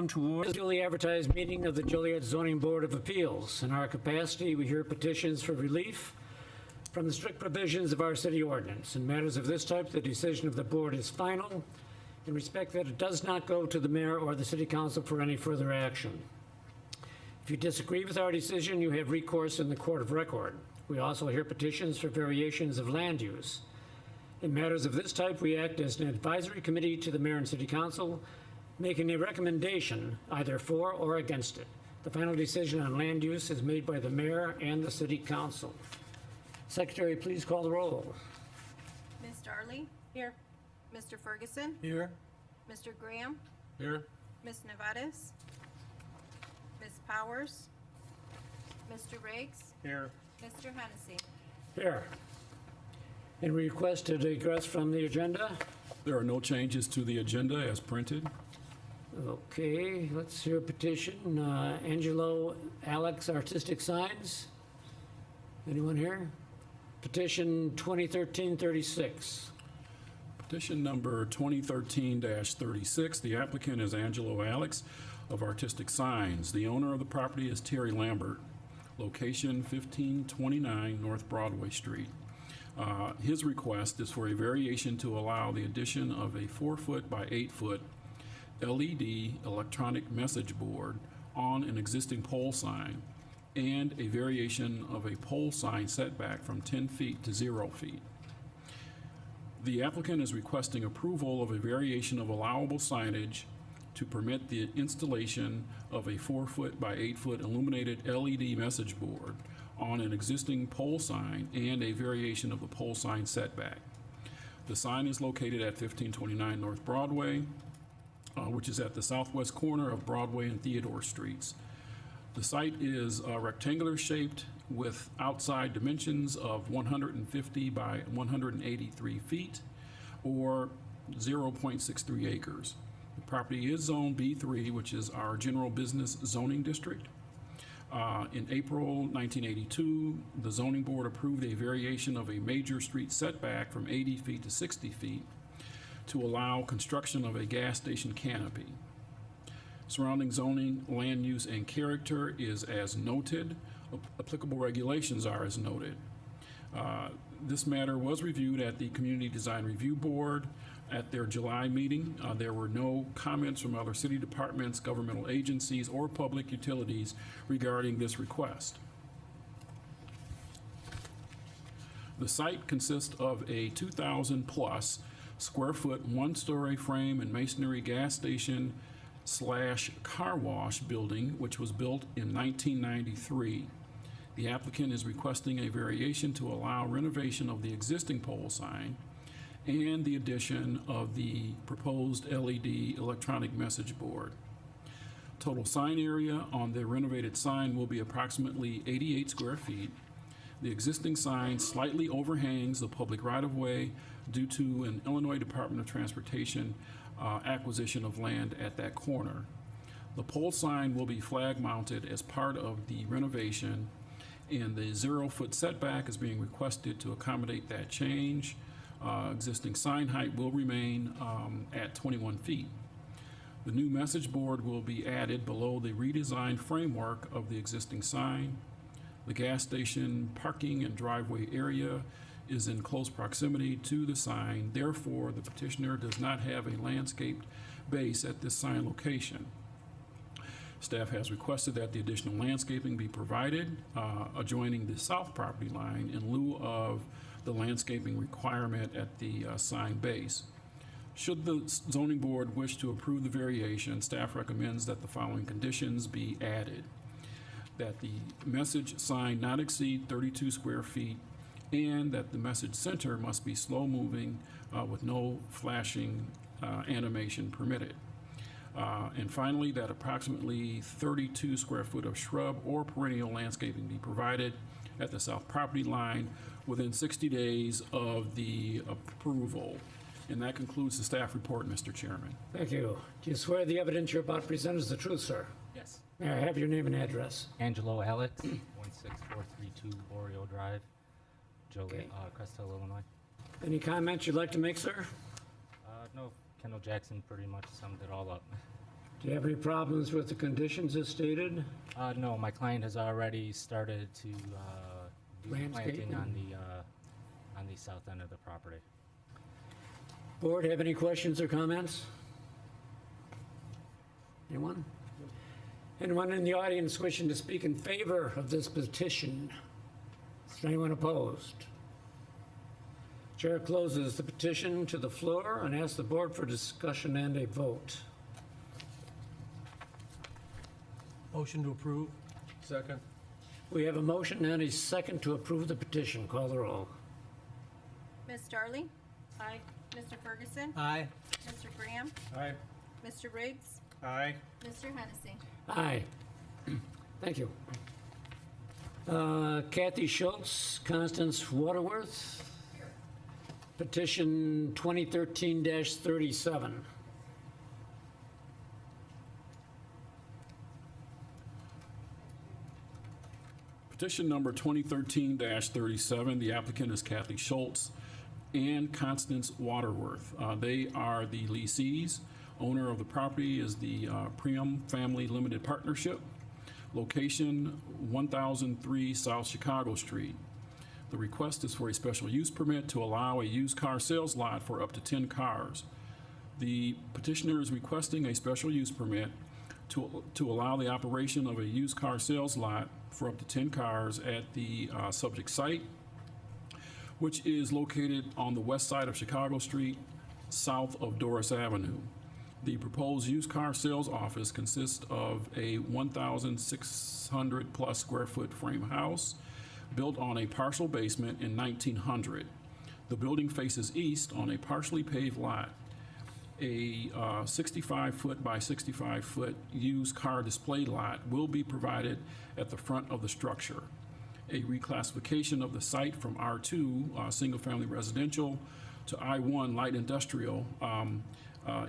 Towards the duly advertised meeting of the Joliet Zoning Board of Appeals. In our capacity, we hear petitions for relief from the strict provisions of our city ordinance. In matters of this type, the decision of the board is final in respect that it does not go to the mayor or the city council for any further action. If you disagree with our decision, you have recourse in the court of record. We also hear petitions for variations of land use. In matters of this type, we act as an advisory committee to the mayor and city council, making a recommendation either for or against it. The final decision on land use is made by the mayor and the city council. Secretary, please call the roll. Ms. Darley? Here. Mr. Ferguson? Here. Mr. Graham? Here. Ms. Nevadas? Ms. Powers? Mr. Riggs? Here. Mr. Hennessy? Here. Any request to digress from the agenda? There are no changes to the agenda as printed. Okay, let's hear a petition. Angelo Alex Artistic Signs. Anyone here? Petition 2013-36. Petition number 2013-36. The applicant is Angelo Alex of Artistic Signs. The owner of the property is Terry Lambert. Location 1529 North Broadway Street. His request is for a variation to allow the addition of a 4-foot by 8-foot LED electronic message board on an existing pole sign and a variation of a pole sign setback from 10 feet to 0 feet. The applicant is requesting approval of a variation of allowable signage to permit the installation of a 4-foot by 8-foot illuminated LED message board on an existing pole sign and a variation of the pole sign setback. The sign is located at 1529 North Broadway, which is at the southwest corner of Broadway and Theodore Streets. The site is rectangular shaped with outside dimensions of 150 by 183 feet or 0.63 acres. The property is zoned B3, which is our general business zoning district. In April 1982, the zoning board approved a variation of a major street setback from 80 feet to 60 feet to allow construction of a gas station canopy. Surrounding zoning, land use, and character is as noted. Applicable regulations are as noted. This matter was reviewed at the Community Design Review Board at their July meeting. There were no comments from other city departments, governmental agencies, or public utilities regarding this request. The site consists of a 2,000 plus square foot, 1-story frame and masonry gas station / car wash building, which was built in 1993. The applicant is requesting a variation to allow renovation of the existing pole sign and the addition of the proposed LED electronic message board. Total sign area on the renovated sign will be approximately 88 square feet. The existing sign slightly overhangs the public right-of-way due to an Illinois Department of Transportation acquisition of land at that corner. The pole sign will be flag mounted as part of the renovation, and the 0-foot setback is being requested to accommodate that change. Existing sign height will remain at 21 feet. The new message board will be added below the redesigned framework of the existing sign. The gas station parking and driveway area is in close proximity to the sign. Therefore, the petitioner does not have a landscaped base at this sign location. Staff has requested that the additional landscaping be provided adjoining the south property line in lieu of the landscaping requirement at the sign base. Should the zoning board wish to approve the variation, staff recommends that the following conditions be added: that the message sign not exceed 32 square feet, and that the message center must be slow moving with no flashing animation permitted. And finally, that approximately 32 square foot of shrub or perennial landscaping be provided at the south property line within 60 days of the approval. And that concludes the staff report, Mr. Chairman. Thank you. Do you swear the evidence you're about to present is the truth, sir? Yes. May I have your name and address? Angelo Alex, 16432 Boreal Drive, Okay. Crest Hill, Illinois. Any comments you'd like to make, sir? No, Kendall Jackson pretty much summed it all up. Do you have any problems with the conditions as stated? No, my client has already started to do planting Landscaping. on the south end of the property. Board, have any questions or comments? Anyone? Anyone in the audience wishing to speak in favor of this petition? Is there anyone opposed? Chair closes the petition to the floor and asks the board for discussion and a vote. Motion to approve. Second. We have a motion and a second to approve the petition. Call the roll. Ms. Starley? Aye. Mr. Ferguson? Aye. Mr. Graham? Aye. Mr. Riggs? Aye. Mr. Hennessy? Aye. Thank you. Kathy Schultz, Constance Waterworth. Petition 2013-37. Petition number 2013-37, the applicant is Kathy Schultz and Constance Waterworth. They are the lessees. Owner of the property is the Priam Family Limited Partnership. Location 1003 South Chicago Street. The request is for a special use permit to allow a used car sales lot for up to 10 cars. The petitioner is requesting a special use permit to allow the operation of a used car sales lot for up to 10 cars at the subject site, which is located on the west side of Chicago Street, south of Doris Avenue. The proposed used car sales office consists of a 1,600 plus square foot frame house built on a partial basement in 1900. The building faces east on a partially paved lot. A 65-foot by 65-foot used car display lot will be provided at the front of the structure. A reclassification of the site from R2, single-family residential, to I1, light industrial,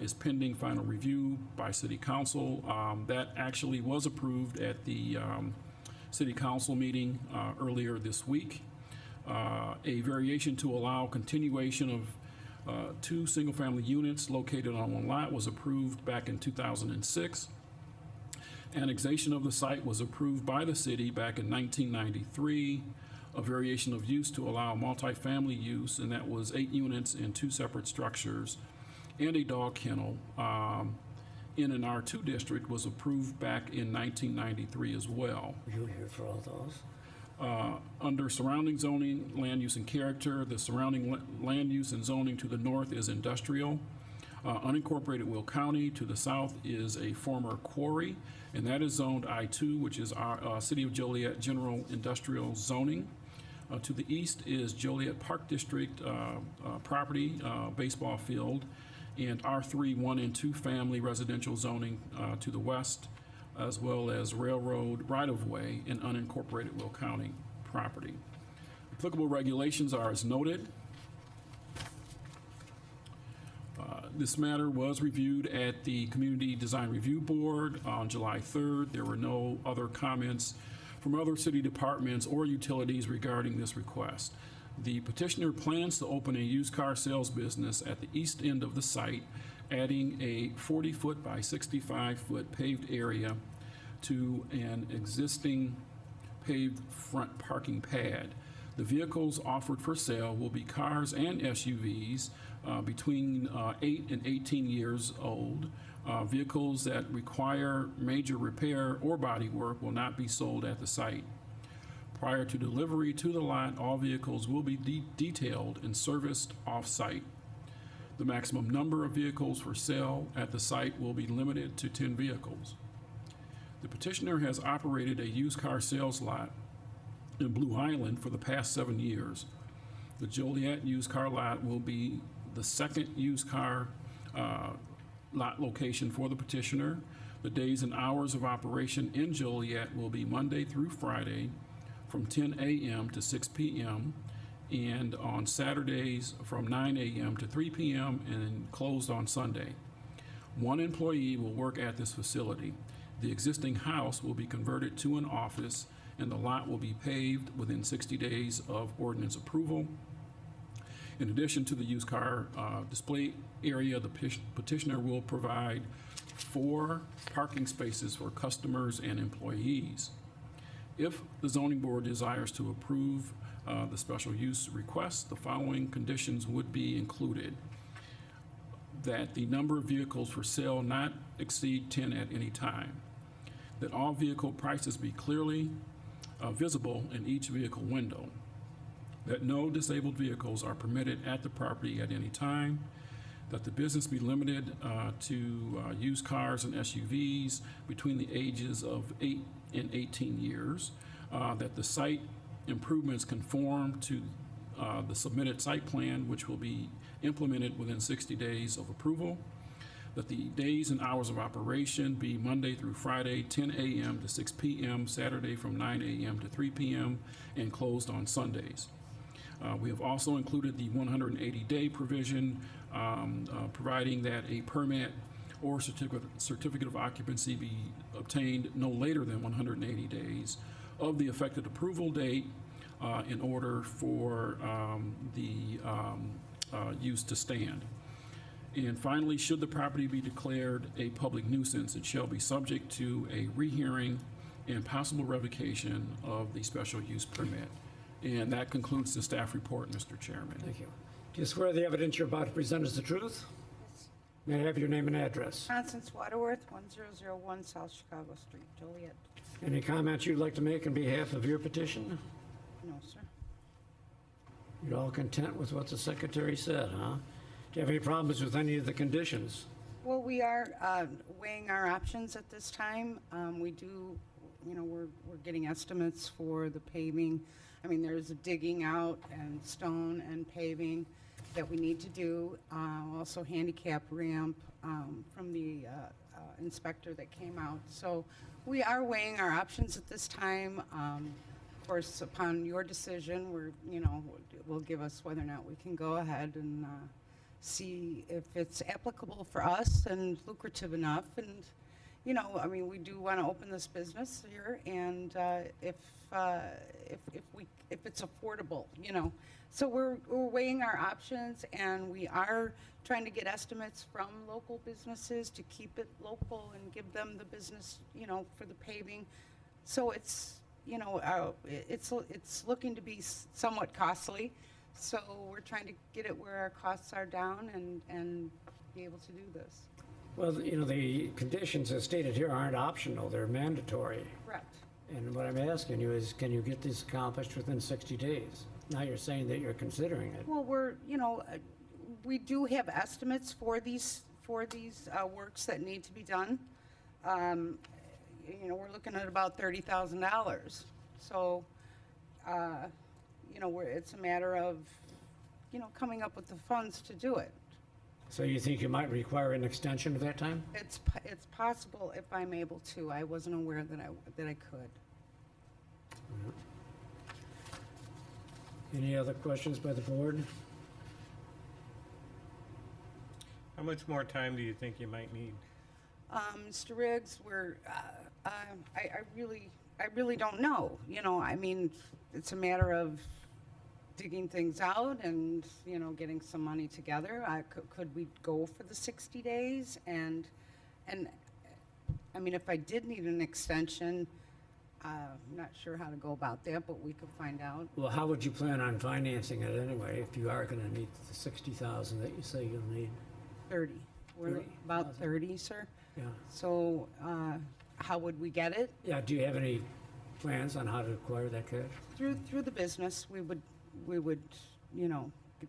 is pending final review by City Council. That actually was approved at the City Council meeting earlier this week. A variation to allow continuation of two single-family units located on one lot was approved back in 2006. Annexation of the site was approved by the city back in 1993. A variation of use to allow multifamily use, and that was 8 units in 2 separate structures, and a dog kennel in an R2 district was approved back in 1993 as well. Were you here for all those? Under surrounding zoning, land use and character, the surrounding land use and zoning to the north is industrial. Unincorporated Will County to the south is a former quarry, and that is zoned I2, which is our City of Joliet General Industrial Zoning. To the east is Joliet Park District property, baseball field, and R3 1 and 2 family residential zoning to the west, as well as railroad right-of-way in unincorporated Will County property. Applicable regulations are as noted. This matter was reviewed at the Community Design Review Board on July 3rd. There were no other comments from other city departments or utilities regarding this request. The petitioner plans to open a used car sales business at the east end of the site, adding a 40-foot by 65-foot paved area to an existing paved front parking pad. The vehicles offered for sale will be cars and SUVs between 8 and 18 years old. Vehicles that require major repair or body work will not be sold at the site. Prior to delivery to the lot, all vehicles will be detailed and serviced off-site. The maximum number of vehicles for sale at the site will be limited to 10 vehicles. The petitioner has operated a used car sales lot in Blue Island for the past 7 years. The Joliet used car lot will be the second used car lot location for the petitioner. The days and hours of operation in Joliet will be Monday through Friday from 10 a.m. to 6 p.m. and on Saturdays from 9 a.m. to 3 p.m. and closed on Sunday. 1 employee will work at this facility. The existing house will be converted to an office, and the lot will be paved within 60 days of ordinance approval. In addition to the used car display area, the petitioner will provide 4 parking spaces for customers and employees. If the zoning board desires to approve the special use request, the following conditions would be included. That the number of vehicles for sale not exceed 10 at any time. That all vehicle prices be clearly visible in each vehicle window. That no disabled vehicles are permitted at the property at any time. That the business be limited to used cars and SUVs between the ages of 8 and 18 years. That the site improvements conform to the submitted site plan, which will be implemented within 60 days of approval. That the days and hours of operation be Monday through Friday, 10 a.m. to 6 p.m., Saturday from 9 a.m. to 3 p.m., and closed on Sundays. We have also included the 180-day provision, providing that a permit or certificate of occupancy be obtained no later than 180 days of the affected approval date in order for the use to stand. And finally, should the property be declared a public nuisance, it shall be subject to a rehearing and possible revocation of the special use permit. And that concludes the staff report, Mr. Chairman. Thank you. Do you swear the evidence you're about to present is the truth? May I have your name and address? Constance Waterworth, 1001 South Chicago Street, Joliet. Any comments you'd like to make on behalf of your petition? No, sir. You're all content with what the secretary said, huh? Do you have any problems with any of the conditions? Well, we are weighing our options at this time. We do, we're getting estimates for the paving. I mean, there's a digging out and stone and paving that we need to do. Also handicap ramp from the inspector that came out. So we are weighing our options at this time. Of course, upon your decision, will give us whether or not we can go ahead and see if it's applicable for us and lucrative enough. And, we do want to open this business here, and if it's affordable, So we're weighing our options, and we are trying to get estimates from local businesses to keep it local and give them the business, for the paving. So it's, it's looking to be somewhat costly. So we're trying to get it where our costs are down and be able to do this. Well, the conditions as stated here aren't optional, they're mandatory. Correct. And what I'm asking you is, can you get this accomplished within 60 days? Now you're saying that you're considering it. Well, we do have estimates for these works that need to be done. We're looking at about $30,000. So, it's a matter of, coming up with the funds to do it. So you think you might require an extension of that time? It's possible if I'm able to. I wasn't aware that I could. Any other questions by the board? How much more time do you think you might need? Mr. Riggs, I really don't know. It's a matter of digging things out and, getting some money together. Could we go for the 60 days? And if I did need an extension, I'm not sure how to go about that, but we could find out. Well, how would you plan on financing it anyway, if you are going to need the 60,000 that you say you'll need? 30. We're 30,000. about 30, sir. Yeah. So how would we get it? Yeah, do you have any plans on how to acquire that cash? Through the business, we would,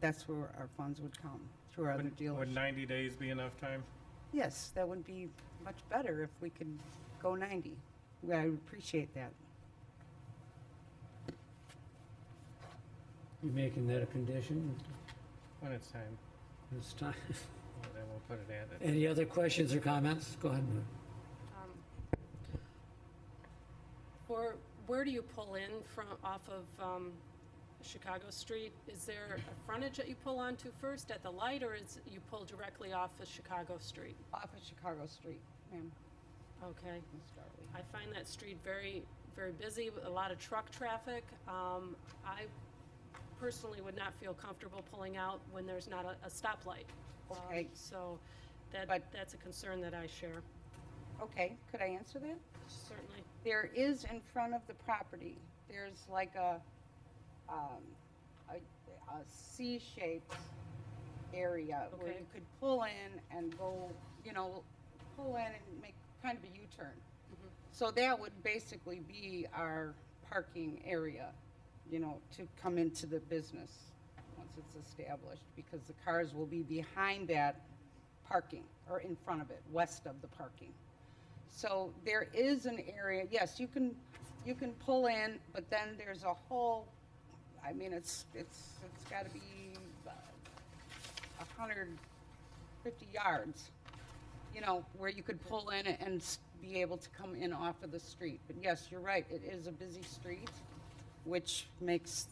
that's where our funds would come, through our other dealers. Would 90 days be enough time? Yes, that would be much better if we could go 90. I would appreciate that. You making that a condition? When it's time, This time. then we'll put it at it. Any other questions or comments? Go ahead. Mary. Where do you pull in from, off of Chicago Street? Is there a frontage that you pull onto first at the light, or is you pull directly off of Chicago Street? Off of Chicago Street, ma'am. Okay. Ms. Darley. I find that street very, very busy, with a lot of truck traffic. I personally would not feel comfortable pulling out when there's not a stoplight. Okay. So But- that's a concern that I share. Okay, could I answer that? Certainly. There is in front of the property, there's like a C-shaped area where Okay. you could pull in and go, pull in and make kind of a U-turn. So that would basically be our parking area, to come into the business once it's established, because the cars will be behind that parking, or in front of it, west of the parking. So there is an area, yes, you can pull in, but then there's a whole, it's gotta be 150 yards, where you could pull in and be able to come in off of the street. But yes, you're right, it is a busy street, which makes,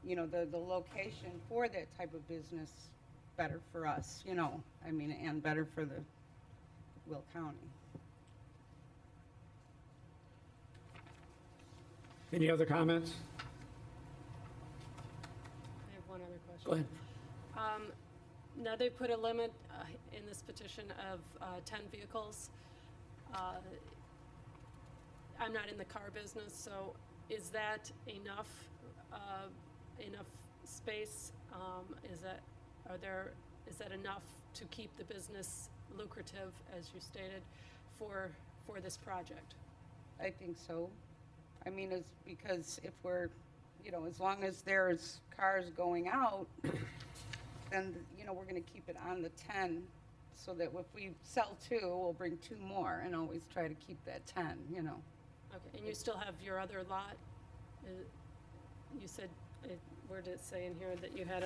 the location for that type of business better for us, and better for the Will County. Any other comments? I have one other question. Go ahead. Now, they put a limit in this petition of 10 vehicles. I'm not in the car business, so is that enough space? Is that enough to keep the business lucrative, as you stated, for this project? I think so. It's because if we're, as long as there's cars going out, then, we're gonna keep it on the 10, so that if we sell 2, we'll bring 2 more, and always try to keep that 10, Okay, and you still have your other lot? You said, where did it say in here that you had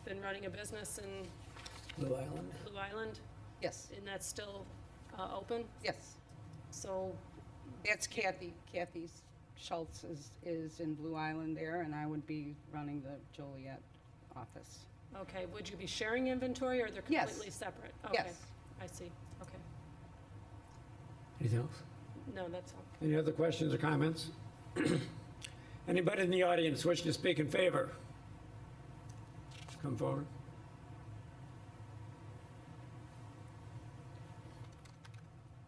been running a business in Blue Island? Blue Island, Yes, and that's still open? yes. So, That's Kathy. Kathy Schultz is in Blue Island there, and I would be running the Joliet office. okay, would you be sharing inventory, or they're Yes. completely separate? Okay, Yes. I see, okay. Anything else? No, that's all. Any other questions or comments? Anybody in the audience wishing to speak in favor? Come forward.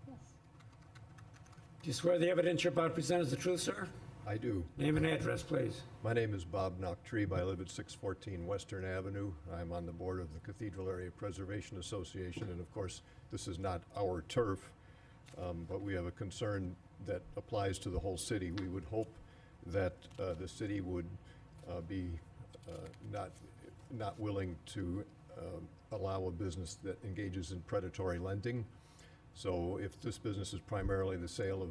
Yes. Do you swear the evidence you're about to present is the truth, sir? I do. Name and address, please. My name is Bob Noctrebe. I live at 614 Western Avenue. I'm on the board of the Cathedral Area Preservation Association, and of course, this is not our turf, but we have a concern that applies to the whole city. We would hope that the city would be not willing to allow a business that engages in predatory lending. So if this business is primarily the sale of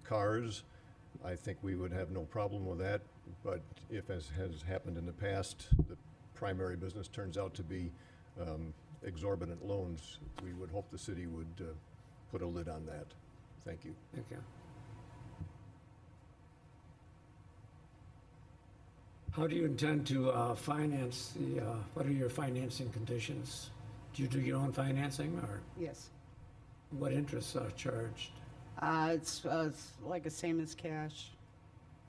cars, I think we would have no problem with that. But if, as has happened in the past, the primary business turns out to be exorbitant loans, we would hope the city would put a lid on that. Thank you. Thank you. How do you intend to finance what are your financing conditions? Do you do your own financing, or Yes. what interests are charged? It's like the same as cash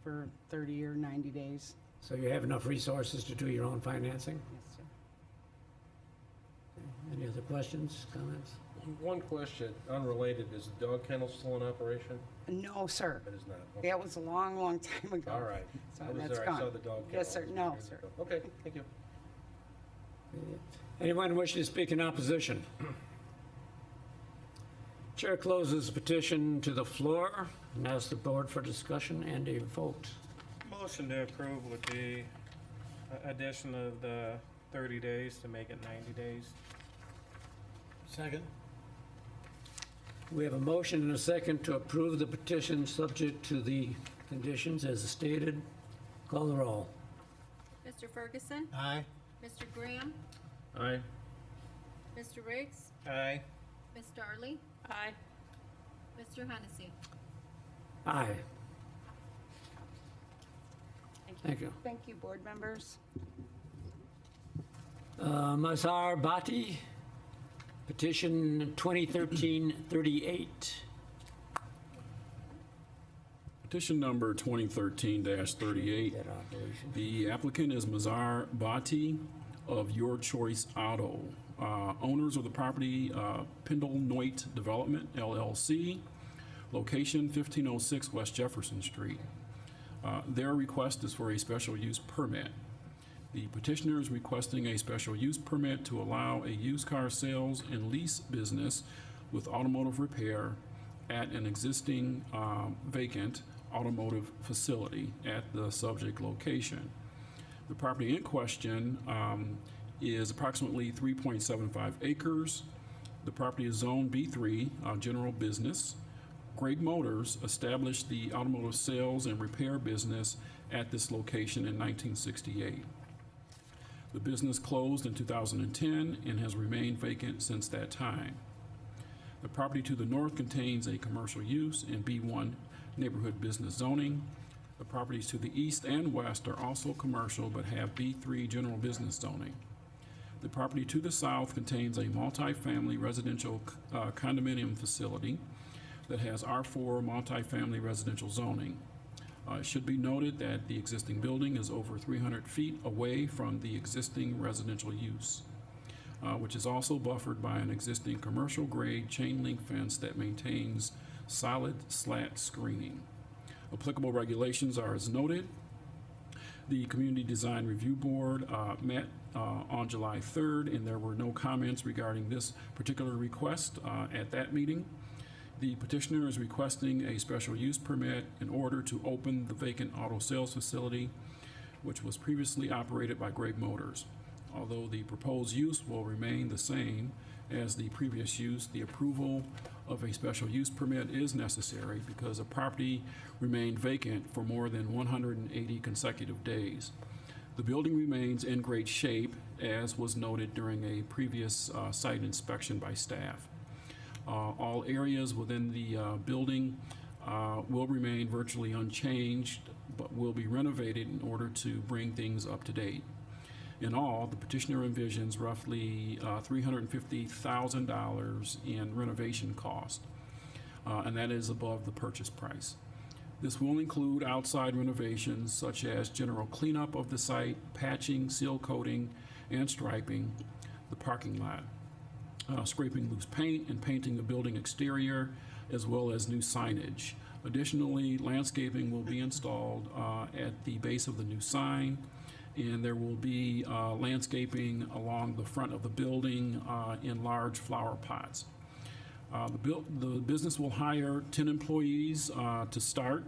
for 30 or 90 days. So you have enough resources to do your own financing? Yes, sir. Any other questions, comments? One question, unrelated, is the dog kennel still in operation? No, sir. It is not. Okay. That was a long, long time ago. All right. So I was that's there, I saw gone. the dog kennel. Yes, sir. No, years sir. ago. Okay, thank you. Anyone wishing to speak in opposition? Chair closes the petition to the floor and asks the board for discussion and a vote. Motion to approve with the addition of the 30 days to make it 90 days. Second. We have a motion and a second to approve the petition subject to the conditions as stated. Call the roll. Mr. Ferguson, Aye. Mr. Graham, Aye. Mr. Riggs, Aye. Ms. Darley, Aye. Mr. Hennessy. Aye. Thank you. Thank you, board members. Mazhar Bhatti, petition 2013-38. Petition number 2013-38. That operation. The applicant is Mazhar Bhatti of Your Choice Auto. Owners of the property, Pendle Noit Development LLC, location 1506 West Jefferson Street. Their request is for a special use permit. The petitioner is requesting a special use permit to allow a used car sales and lease business with automotive repair at an existing vacant automotive facility at the subject location. The property in question is approximately 3.75 acres. The property is zoned B3, general business. Greg Motors established the automotive sales and repair business at this location in 1968. The business closed in 2010 and has remained vacant since that time. The property to the north contains a commercial use in B1 neighborhood business zoning. The properties to the east and west are also commercial but have B3 general business zoning. The property to the south contains a multifamily residential condominium facility that has R4 multifamily residential zoning. It should be noted that the existing building is over 300 feet away from the existing residential use, which is also buffered by an existing commercial grade chain link fence that maintains solid slat screening. Applicable regulations are as noted. The Community Design Review Board met on July 3rd, and there were no comments regarding this particular request at that meeting. The petitioner is requesting a special use permit in order to open the vacant auto sales facility, which was previously operated by Greg Motors. Although the proposed use will remain the same as the previous use, the approval of a special use permit is necessary because the property remained vacant for more than 180 consecutive days. The building remains in great shape, as was noted during a previous site inspection by staff. All areas within the building will remain virtually unchanged, but will be renovated in order to bring things up to date. In all, the petitioner envisions roughly $350,000 in renovation cost, and that is above the purchase price. This will include outside renovations such as general cleanup of the site, patching, seal coating, and striping the parking lot, scraping loose paint and painting the building exterior, as well as new signage. Additionally, landscaping will be installed at the base of the new sign, and there will be landscaping along the front of the building in large flower pots. The business will hire 10 employees to start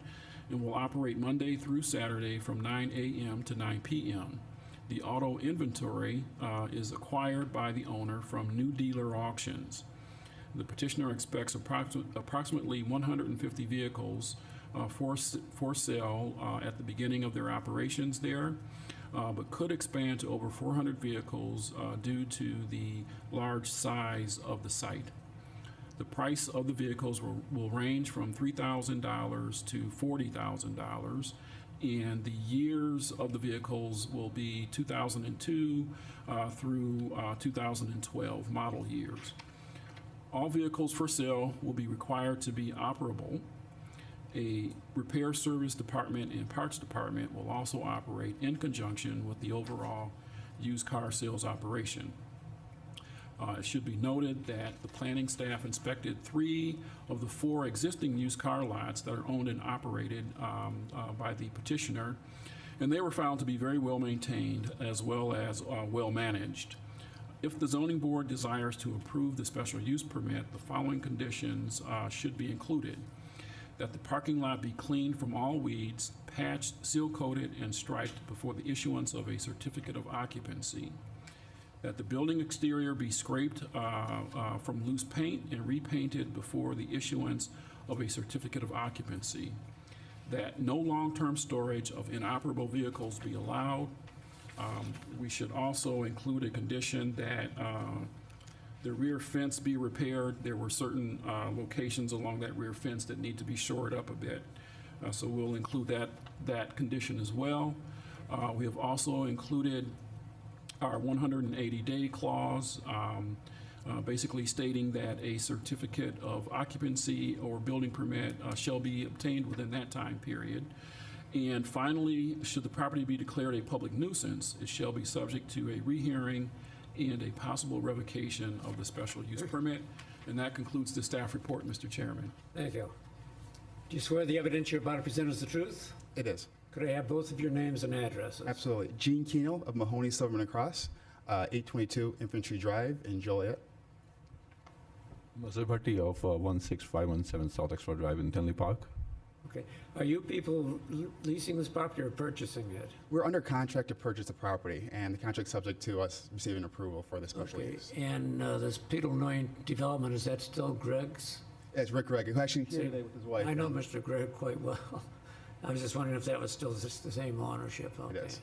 and will operate Monday through Saturday from 9 a.m. to 9 p.m. The auto inventory is acquired by the owner from new dealer auctions. The petitioner expects approximately 150 vehicles for sale at the beginning of their operations there, but could expand to over 400 vehicles due to the large size of the site. The price of the vehicles will range from $3,000 to $40,000, and the years of the vehicles will be 2002 through 2012 model years. All vehicles for sale will be required to be operable. A repair service department and parts department will also operate in conjunction with the overall used car sales operation. It should be noted that the planning staff inspected 3 of the 4 existing used car lots that are owned and operated by the petitioner, and they were found to be very well maintained as well as well managed. If the zoning board desires to approve the special use permit, the following conditions should be included: that the parking lot be cleaned from all weeds, patched, seal-coated, and striped before the issuance of a certificate of occupancy; that the building exterior be scraped from loose paint and repainted before the issuance of a certificate of occupancy; that no long-term storage of inoperable vehicles be allowed. We should also include a condition that the rear fence be repaired. There were certain locations along that rear fence that need to be shored up a bit. So we'll include that condition as well. We have also included our 180-day clause, basically stating that a certificate of occupancy or building permit shall be obtained within that time period. And finally, should the property be declared a public nuisance, it shall be subject to a rehearing and a possible revocation of the special use permit. And that concludes the staff report, Mr. Chairman. Thank you. Do you swear the evidence you're about to present is the truth? It is. Could I have both of your names and addresses? Absolutely. Gene Keno of Mahoney, Silverman and Cross, 822 Infantry Drive in Joliet. Mazhar Bhatti of 16517 South Extra Drive in Tinley Park. Okay. Are you people leasing this property or purchasing it? We're under contract to purchase the property, and the contract's subject to us receiving approval for the special Okay. use. And this Peter Noy development, is that still Greg's? It's Rick Gregg, who actually here today with his wife. I know Mr. Gregg quite well. I was just wondering if that was still just the same ownership. Okay. is.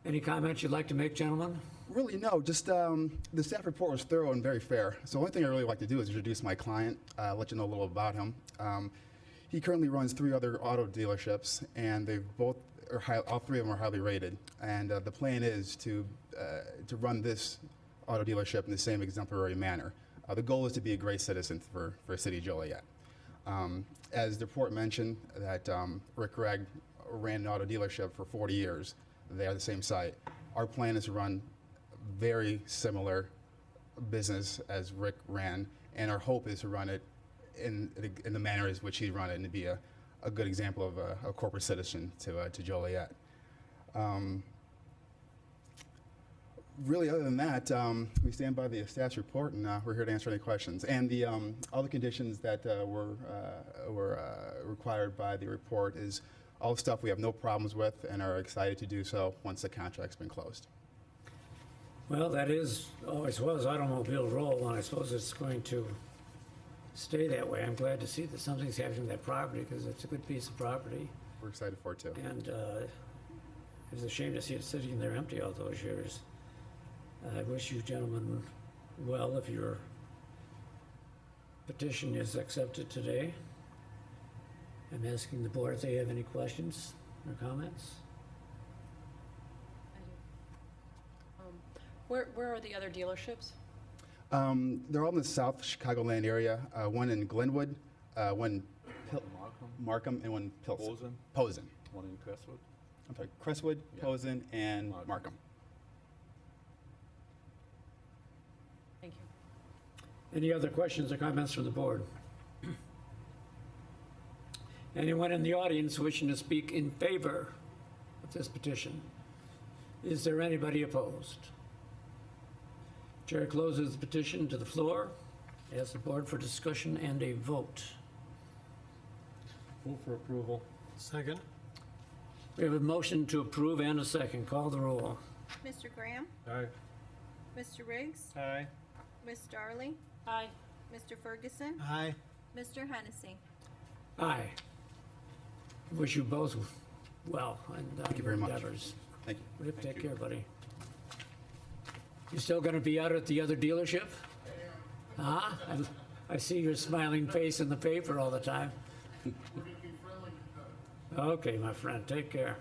Any comments you'd like to make, gentlemen? Really, no. Just the staff report was thorough and very fair. So the only thing I really like to do is introduce my client, let you know a little about him. He currently runs 3 other auto dealerships, and they've both, or all 3 of them are highly rated. And the plan is to run this auto dealership in the same exemplary manner. The goal is to be a great citizen for City of Joliet. As the report mentioned, that Rick Gregg ran an auto dealership for 40 years. They are the same site. Our plan is to run very similar business as Rick ran, and our hope is to run it in the manner in which he run it and to be a good example of a corporate citizen to Joliet. Really, other than that, we stand by the staff's report, and we're here to answer any questions. And the all the conditions that were required by the report is all stuff we have no problems with and are excited to do so once the contract's been closed. Well, that is, always was Automobile Row, and I suppose it's going to stay that way. I'm glad to see that something's happening with that property, because it's a good piece of property. We're excited for it too. And it's a shame to see it sitting there empty all those years. I wish you gentlemen well if your petition is accepted today. I'm asking the board if they have any questions or comments. I do. Where are the other dealerships? They're all in the South Chicagoland area. One in Glenwood, one Markham, and one Pilsen. Posen. One in Crestwood. I'm sorry, Crestwood, Yeah. Posen, and Markham. Markham. Thank you. Any other questions or comments from the board? Anyone in the audience wishing to speak in favor of this petition? Is there anybody opposed? Chair closes the petition to the floor. Asks the board for discussion and a vote. Move for approval. Second. We have a motion to approve and a second. Call the roll. Mr. Graham? Aye. Mr. Riggs? Aye. Ms. Darling? Aye. Mr. Ferguson? Aye. Mr. Hennessy? Aye. Wish you both well and Thank you very much. endeavors. Thank you. Rip, take care, buddy. You still going to be out at the other dealership? Huh? I see your smiling face in the paper all the time. Okay, my friend, take care.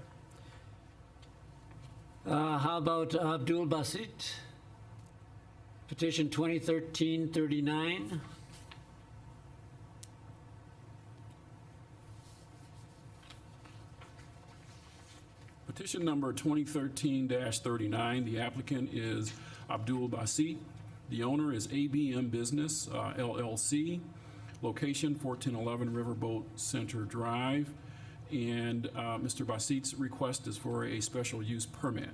How about Abdul Basit? Petition 2013-39. Petition number 2013-39. The applicant is Abdul Basit. The owner is ABM Business, LLC. Location 1411 Riverboat Center Drive. And Mr. Basit's request is for a special use permit.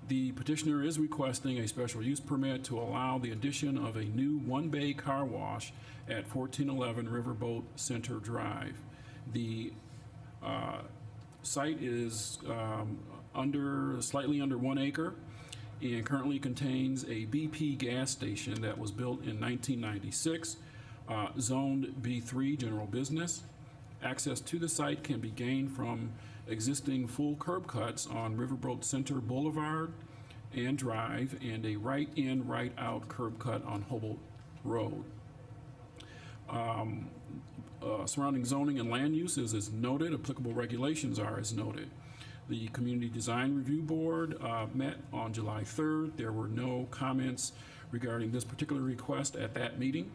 The petitioner is requesting a special use permit to allow the addition of a new one-bay car wash at 1411 Riverboat Center Drive. The site is slightly under 1 acre and currently contains a BP gas station that was built in 1996, zoned B3 General Business. Access to the site can be gained from existing full curb cuts on Riverboat Center Boulevard and Drive, and a right-in, right-out curb cut on Hobart Road. Surrounding zoning and land uses is noted. Applicable regulations are as noted. The Community Design Review Board met on July 3rd. There were no comments regarding this particular request at that meeting.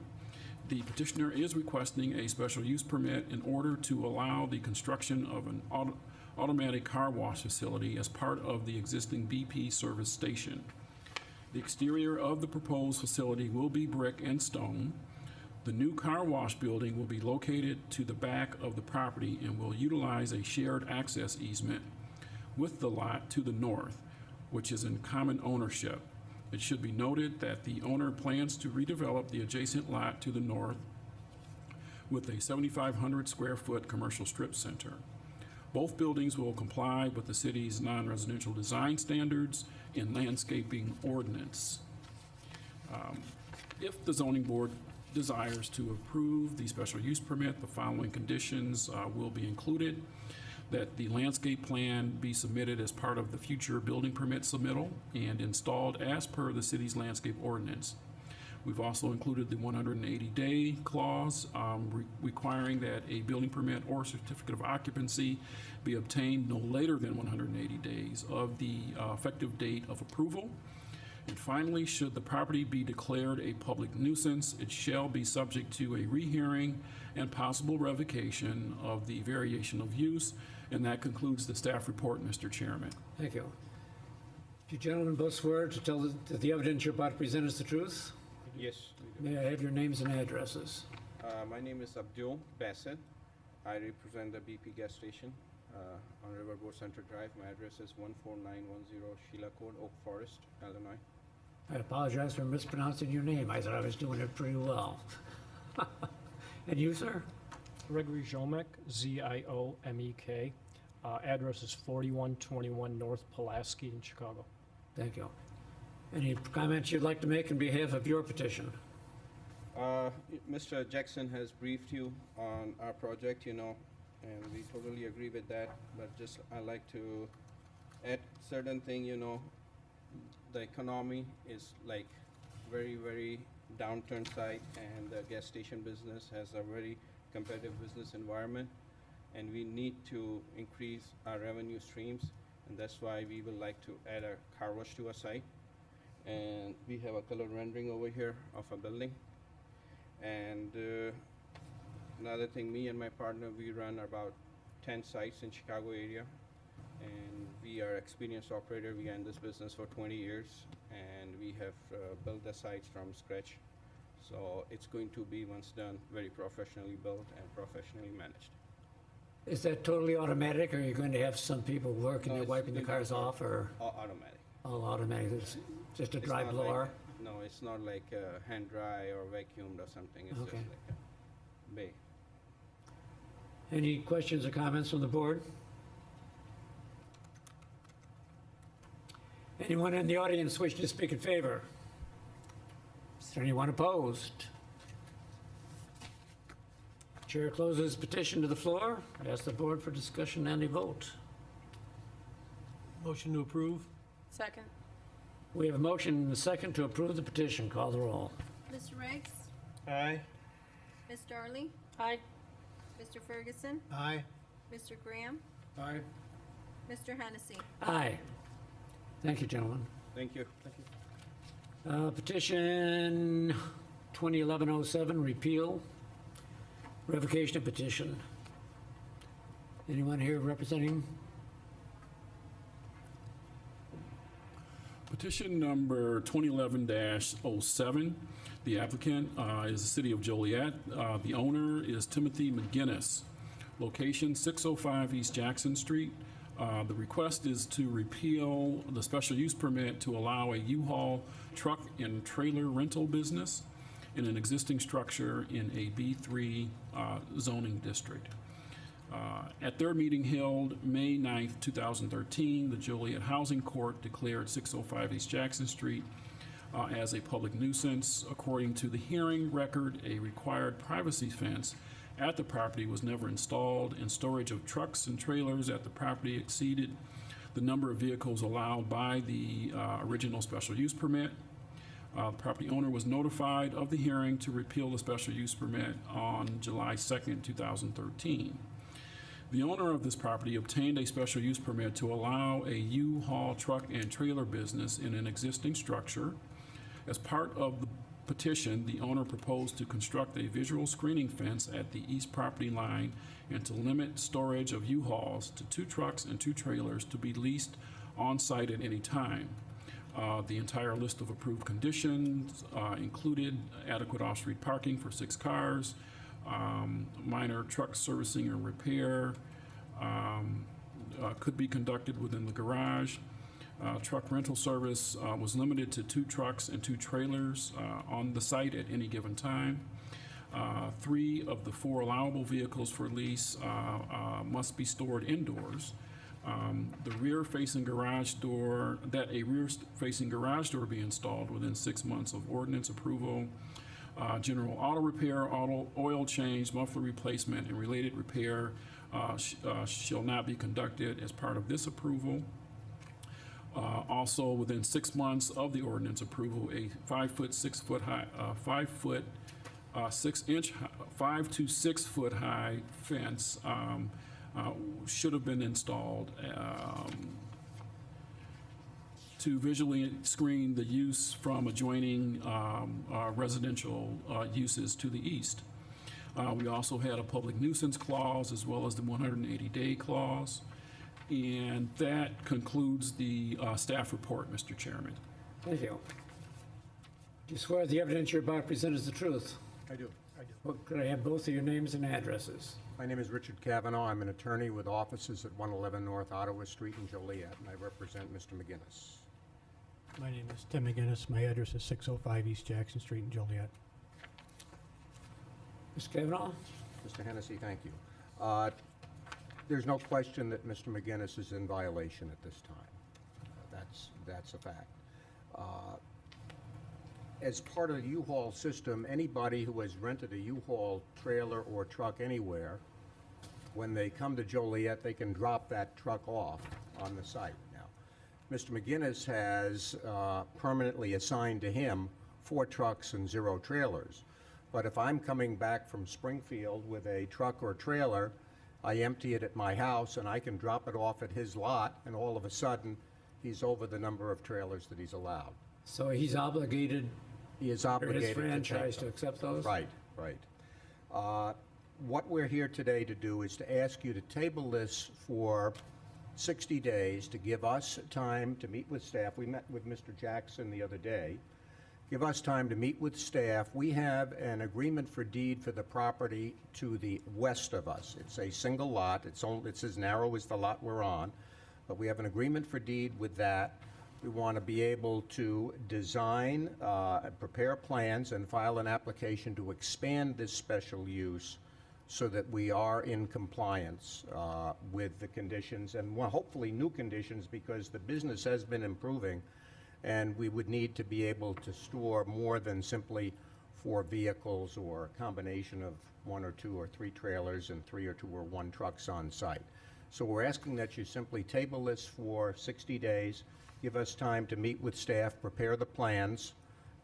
The petitioner is requesting a special use permit in order to allow the construction of an automatic car wash facility as part of the existing BP service station. The exterior of the proposed facility will be brick and stone. The new car wash building will be located to the back of the property and will utilize a shared access easement with the lot to the north, which is in common ownership. It should be noted that the owner plans to redevelop the adjacent lot to the north with a 7,500 square foot commercial strip center. Both buildings will comply with the city's non-residential design standards and landscaping ordinance. If the zoning board desires to approve the special use permit, the following conditions will be included: that the landscape plan be submitted as part of the future building permit submittal and installed as per the city's landscape ordinance. We've also included the 180-day clause requiring that a building permit or certificate of occupancy be obtained no later than 180 days of the effective date of approval. And finally, should the property be declared a public nuisance, it shall be subject to a rehearing and possible revocation of the variation of use. And that concludes the staff report, Mr. Chairman. Thank you. Do you gentlemen both swear to tell that the evidence you're about to present is the truth? Yes, we do. May I have your names and addresses? My name is Abdul Bassett. I represent the BP gas station on Riverboat Center Drive. My address is 14910 Sheila Court, Oak Forest, Illinois. I apologize for mispronouncing your name. I thought I was doing it pretty well. And you, sir? Gregory Zomek, Z-I-O-M-E-K. Address is 4121 North Pulaski in Chicago. Thank you. Any comments you'd like to make on behalf of your petition? Mr. Jackson has briefed you on our project, and we totally agree with that, but just I like to add certain thing, the economy is like very, very downturn side, and the gas station business has a very competitive business environment, and we need to increase our revenue streams, and that's why we would like to add a car wash to our site. And we have a color rendering over here of a building. And another thing, me and my partner, we run about 10 sites in Chicago area, and we are experienced operator. We are in this business for 20 years, and we have built the sites from scratch. So it's going to be, once done, very professionally built and professionally managed. Is that totally automatic, or are you going to have some people working there it's wiping the cars off, or Automatic. all automatic? It's just a It's dry not blower? like- No, it's not like hand dry or vacuumed or something. It's Okay. just like a bay. Any questions or comments from the board? Anyone in the audience wish to speak in favor? Is there anyone opposed? Chair closes petition to the floor. I ask the board for discussion and a vote. Motion to approve? Second? We have a motion and a second to approve the petition. Call the roll. Mr. Riggs? Aye. Ms. Darling? Aye. Mr. Ferguson? Aye. Mr. Graham? Aye. Mr. Hennessy? Aye. Thank you, gentlemen. Thank you. Petition 2011-07, repeal, revocation of petition. Anyone here representing? Petition number 2011-07. The applicant is the City of Joliet. The owner is Timothy McGinnis. Location 605 East Jackson Street. The request is to repeal the special use permit to allow a U-Haul truck and trailer rental business in an existing structure in a B3 zoning district. At their meeting held May 9th, 2013, the Joliet Housing Court declared 605 East Jackson Street as a public nuisance. According to the hearing record, a required privacy fence at the property was never installed, and storage of trucks and trailers at the property exceeded the number of vehicles allowed by the original special use permit. The property owner was notified of the hearing to repeal the special use permit on July 2nd, 2013. The owner of this property obtained a special use permit to allow a U-Haul truck and trailer business in an existing structure. As part of the petition, the owner proposed to construct a visual screening fence at the east property line and to limit storage of U-Hauls to 2 trucks and 2 trailers to be leased on site at any time. The entire list of approved conditions included adequate off-street parking for 6 cars, minor truck servicing and repair could be conducted within the garage. Truck rental service was limited to 2 trucks and 2 trailers on the site at any given time. 3 of the 4 allowable vehicles for lease must be stored indoors. The rear-facing garage door, that a rear-facing garage door be installed within 6 months of ordinance approval. General auto repair, auto oil change, muffler replacement, and related repair shall not be conducted as part of this approval. Also, within 6 months of the ordinance approval, a 5 to 6 foot high fence should have been installed to visually screen the use from adjoining residential uses to the east. We also had a public nuisance clause as well as the 180-day clause. And that concludes the staff report, Mr. Chairman. Thank you. Do you swear the evidence you're about to present is the truth? I do. Well, could I have both of your names and addresses? My name is Richard Cavanaugh. I'm an attorney with offices at 111 North Ottawa Street in Joliet, and I represent Mr. McGinnis. My name is Tim McGinnis. My address is 605 East Jackson Street in Joliet. Mr. Kavanaugh? Mr. Hennessy, thank you. There's no question that Mr. McGinnis is in violation at this time. That's a fact. As part of the U-Haul system, anybody who has rented a U-Haul trailer or truck anywhere, when they come to Joliet, they can drop that truck off on the site. Now, Mr. McGinnis has permanently assigned to him 4 trucks and 0 trailers. But if I'm coming back from Springfield with a truck or trailer, I empty it at my house and I can drop it off at his lot, and all of a sudden, he's over the number of trailers that he's allowed. So he's obligated, He is under his obligated to take franchise, to them. accept those? Right. What we're here today to do is to ask you to table this for 60 days to give us time to meet with staff. We met with Mr. Jackson the other day. Give us time to meet with staff. We have an agreement for deed for the property to the west of us. It's a single lot. It's as narrow as the lot we're on, but we have an agreement for deed with that. We want to be able to design, prepare plans, and file an application to expand this special use so that we are in compliance with the conditions, and hopefully new conditions, because the business has been improving, and we would need to be able to store more than simply 4 vehicles or a combination of 1 or 2 or 3 trailers and 3 or 2 or 1 trucks on site. So we're asking that you simply table this for 60 days, give us time to meet with staff, prepare the plans,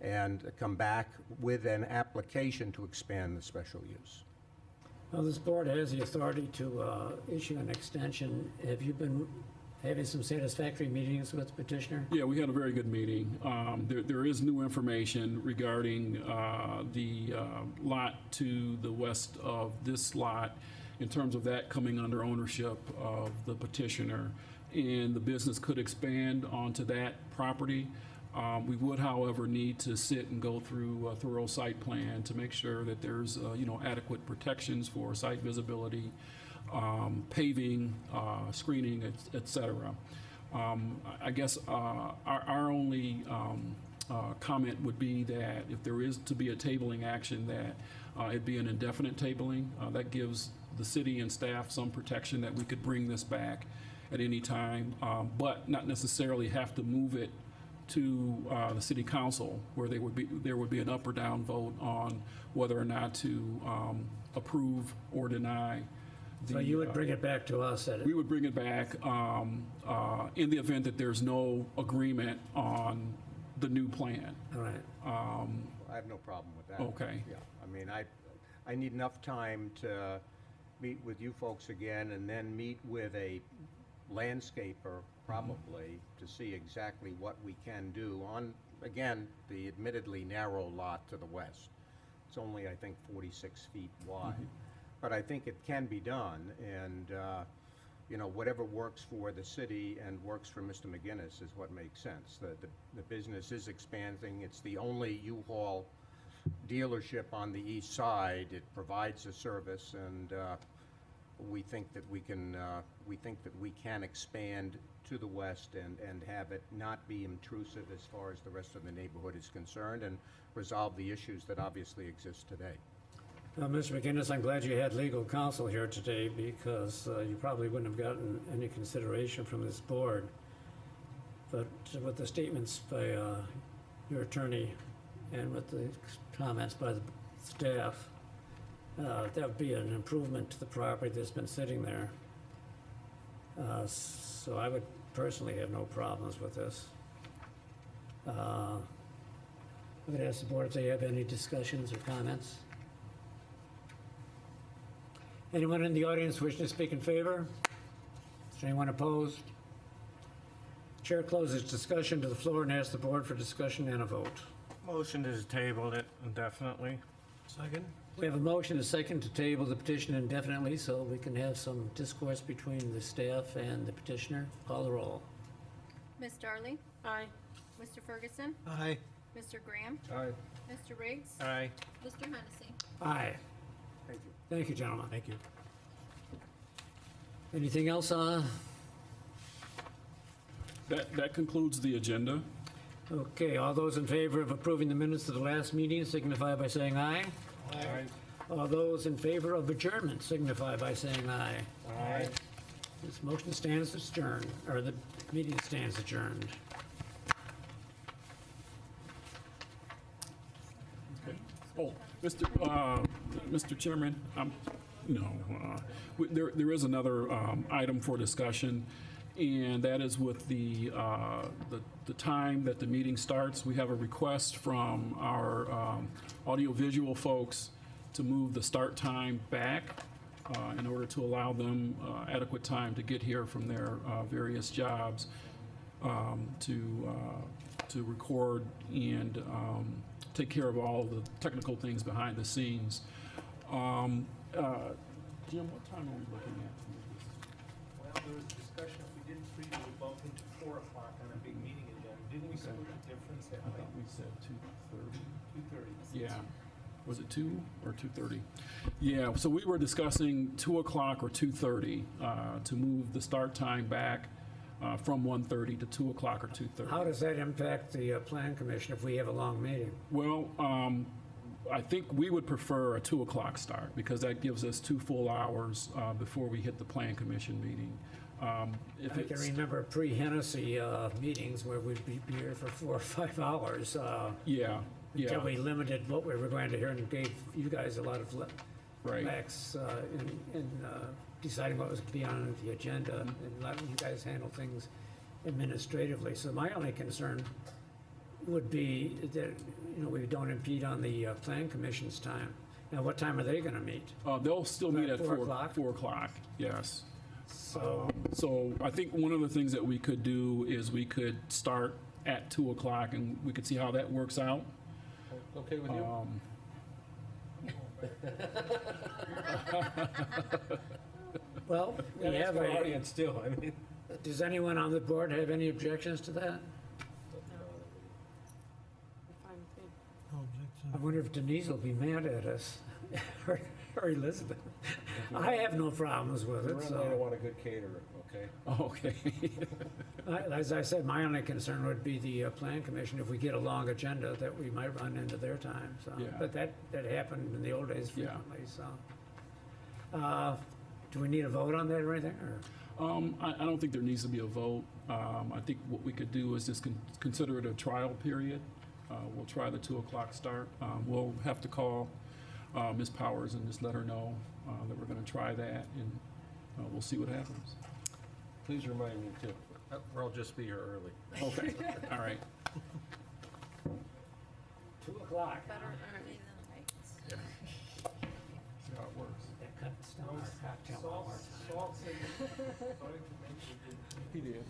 and come back with an application to expand the special use. Well, this board has the authority to issue an extension. Have you been having some satisfactory meetings with the petitioner? Yeah, we had a very good meeting. There is new information regarding the lot to the west of this lot in terms of that coming under ownership of the petitioner, and the business could expand onto that property. We would, however, need to sit and go through a thorough site plan to make sure that there's adequate protections for site visibility, paving, screening, et cetera. I guess our only comment would be that if there is to be a tabling action, that it be an indefinite tabling. That gives the city and staff some protection that we could bring this back at any time, but not necessarily have to move it to the city council, where there would be an up or down vote on whether or not to approve or deny. So you would bring it back to us at it? We would bring it back in the event that there's no agreement on the new plan. All right. I have no problem with that. Okay. Yeah, I mean, I need enough time to meet with you folks again, and then meet with a landscaper, probably, to see exactly what we can do on, again, the admittedly narrow lot to the west. It's only, I think, 46 feet wide. But I think it can be done, and you know, whatever works for the city and works for Mr. McGinnis is what makes sense. The business is expanding. It's the only U-Haul dealership on the east side. It provides a service, and we think that we can expand to the west and have it not be intrusive as far as the rest of the neighborhood is concerned, and resolve the issues that obviously exist today. Well, Mr. McGinnis, I'm glad you had legal counsel here today, because you probably wouldn't have gotten any consideration from this board. But with the statements by your attorney and with the comments by the staff, that would be an improvement to the property that's been sitting there. So I would personally have no problems with this. I would ask the board if they have any discussions or comments. Anyone in the audience wishing to speak in favor? Is anyone opposed? Chair closes discussion to the floor and asks the board for discussion and a vote. Motion to table it indefinitely. Second? We have a motion, a second, to table the petition indefinitely so we can have some discourse between the staff and the petitioner. Call the roll. Ms. Darling? Aye. Mr. Ferguson? Aye. Mr. Graham? Aye. Mr. Riggs? Aye. Mr. Hennessy? Aye. Thank you. Thank you, gentlemen. Thank you. Anything else? That concludes the agenda. Okay, all those in favor of approving the minutes of the last meeting signify by saying aye. Aye. All those in favor of adjournment signify by saying aye. Aye. This motion stands adjourned, or the meeting stands adjourned. Oh, Mr. Chairman, there is another item for discussion, and that is with the time that the meeting starts. We have a request from our audiovisual folks to move the start time back in order to allow them adequate time to get here from their various jobs to record and take care of all the technical things behind the scenes. Jim, what time are we looking at? Well, there was discussion, if we didn't treat it, we bump into 4 o'clock on a big meeting agenda. Didn't we split the difference that I way? thought we said 2:30. 2:30. Yeah. Was it 2 or 2:30? Yeah, so we were discussing 2 o'clock or 2:30 to move the start time back from 1:30 to 2 o'clock or 2:30. How does that impact the plan commission if we have a long meeting? Well, I think we would prefer a 2 o'clock start because that gives us 2 full hours before we hit the plan commission meeting. If I can remember pre-Hennessy meetings where we'd be here for 4 or 5 hours. Yeah. Until we limited what we were going to hear and gave you guys a lot of Right. facts in deciding what was to be on the agenda and letting you guys handle things administratively. So my only concern would be that, we don't impede on the plan commission's time. Now, what time are they going to meet? They'll still meet at 4 o'clock? 4 o'clock, yes. So, So I think one of the things that we could do is we could start at 2 o'clock and we could see how that works out. Okay with you? well, we Yeah, have that's my a, audience too, I mean. does anyone on the board have any objections to that? Fine with me. I wonder if Denise will be mad at us, or Elizabeth. I have no problems with it, I so. want a good caterer, okay? Okay. As I said, my only concern would be the plan commission, if we get a long agenda, that we might run into their time, so. Yeah. But that happened in the old days Yeah. frequently, so. Do we need a vote on that or anything, or? I don't think there needs to be a vote. I think what we could do is just consider it a trial period. We'll try the 2 o'clock start. We'll have to call Ms. Powers and just let her know that we're going to try that, and we'll see what happens. Please remind me too, or I'll just be here early. Okay, all right. 2 o'clock. Better early than late. See how it works. That cuts down our cocktail hour. He did.